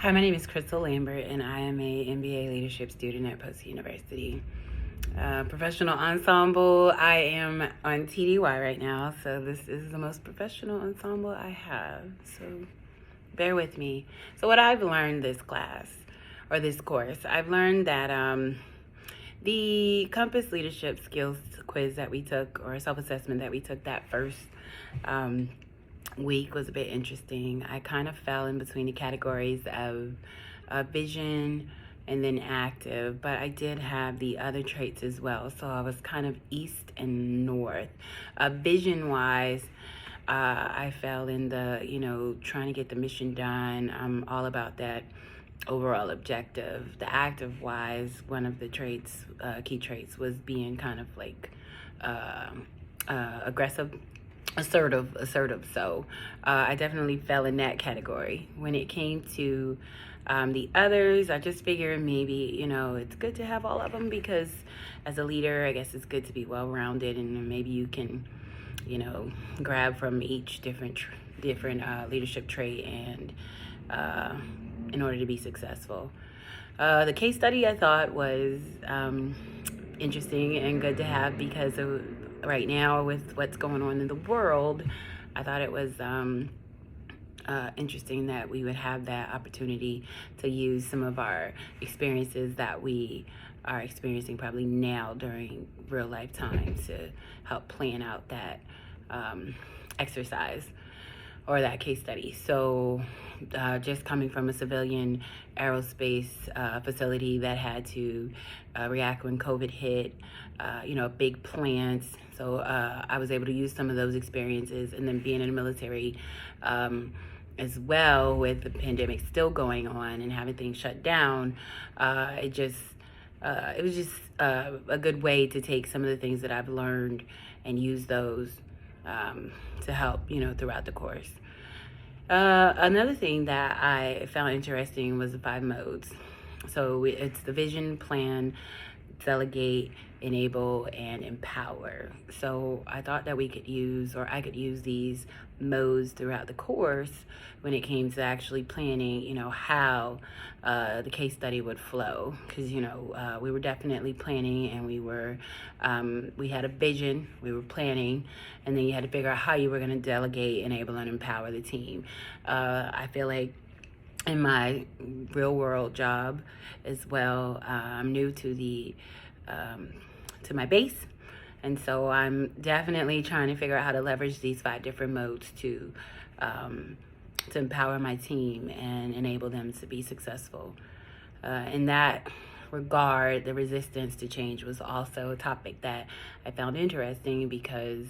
Hi, my name is Crystal Lambert, and I am a MBA leadership student at Post University. Professional ensemble, I am on TDY right now, so this is the most professional ensemble I have. So bear with me. So what I've learned this class, or this course, I've learned that the Compass Leadership Skills quiz that we took, or self-assessment that we took that first um, week was a bit interesting. I kind of fell in between the categories of vision and then active, but I did have the other traits as well. So I was kind of east and north. Vision wise, I fell in the, trying to get the mission done. I'm all about that overall objective. The active wise, one of the traits, key traits, was being kind of like uh, aggressive, assertive. So I definitely fell in that category. When it came to the others, I just figured maybe, it's good to have all of them, because as a leader, I guess it's good to be well-rounded, and maybe you can, grab from each different leadership trait and in order to be successful. The case study I thought was interesting and good to have, because of right now with what's going on in the world. I thought it was interesting that we would have that opportunity to use some of our experiences that we are experiencing probably now during real life time to help plan out that exercise or that case study. So just coming from a civilian aerospace facility that had to react when COVID hit, big plants. So I was able to use some of those experiences, and then being in the military as well, with the pandemic still going on and having things shut down, it was just a good way to take some of the things that I've learned and use those to help, throughout the course. Another thing that I found interesting was the 5 modes. So it's the vision, plan, delegate, enable, and empower. So I thought that we could use, or I could use these modes throughout the course when it came to actually planning, how the case study would flow. Because, we were definitely planning, and we had a vision, we were planning, and then you had to figure out how you were going to delegate, enable, and empower the team. I feel like in my real world job as well, I'm new to my base, and so I'm definitely trying to figure out how to leverage these 5 different modes to empower my team and enable them to be successful. In that regard, the resistance to change was also a topic that I found interesting, because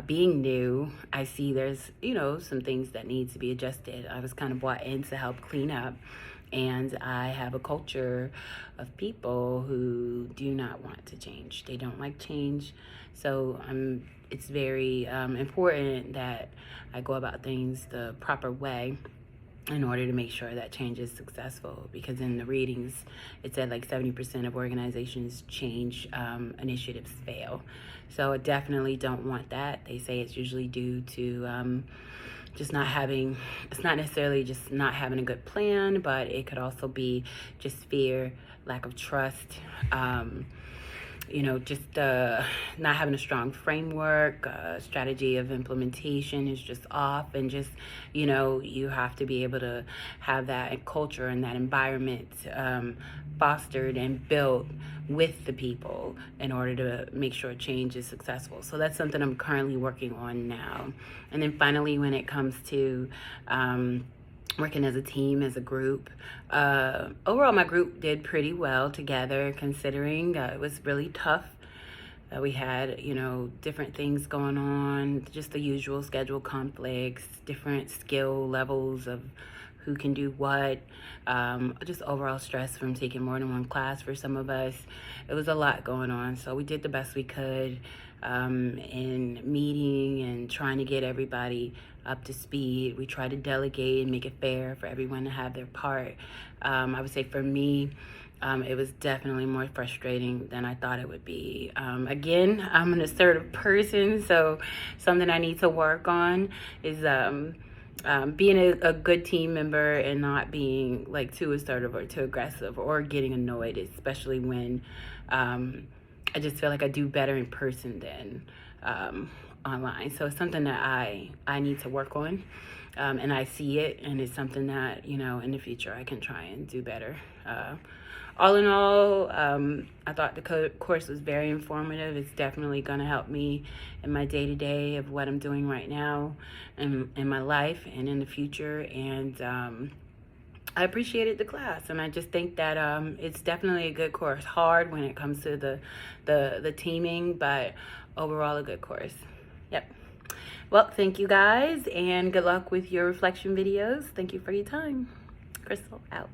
being new, I see there's, some things that need to be adjusted. I was kind of brought in to help clean up, and I have a culture of people who do not want to change. They don't like change. So it's very important that I go about things the proper way in order to make sure that change is successful. Because in the readings, it said like 70% of organizations change initiatives fail. So I definitely don't want that. They say it's usually due to just not having, it's not necessarily just not having a good plan, but it could also be just fear, lack of trust, just not having a strong framework, strategy of implementation is just off, and just, you have to be able to have that culture and that environment fostered and built with the people in order to make sure change is successful. So that's something I'm currently working on now. And then finally, when it comes to working as a team, as a group. Overall, my group did pretty well together, considering it was really tough. We had, different things going on, just the usual schedule conflicts, different skill levels of who can do what, just overall stress from taking more than one class for some of us. It was a lot going on, so we did the best we could in meeting and trying to get everybody up to speed. We try to delegate and make it fair for everyone to have their part. I would say for me, it was definitely more frustrating than I thought it would be. Again, I'm an assertive person, so something I need to work on is being a good team member and not being like too assertive or too aggressive or getting annoyed, especially when I just feel like I do better in person than online. So it's something that I need to work on, and I see it, and it's something that, you know, in the future I can try and do better. All in all, I thought the course was very informative. It's definitely going to help me in my day-to-day of what I'm doing right now and in my life and in the future. And I appreciated the class, and I just think that it's definitely a good course. Hard when it comes to the teaming, but overall a good course. Yep. Well, thank you guys, and good luck with your reflection videos. Thank you for your time. Crystal out.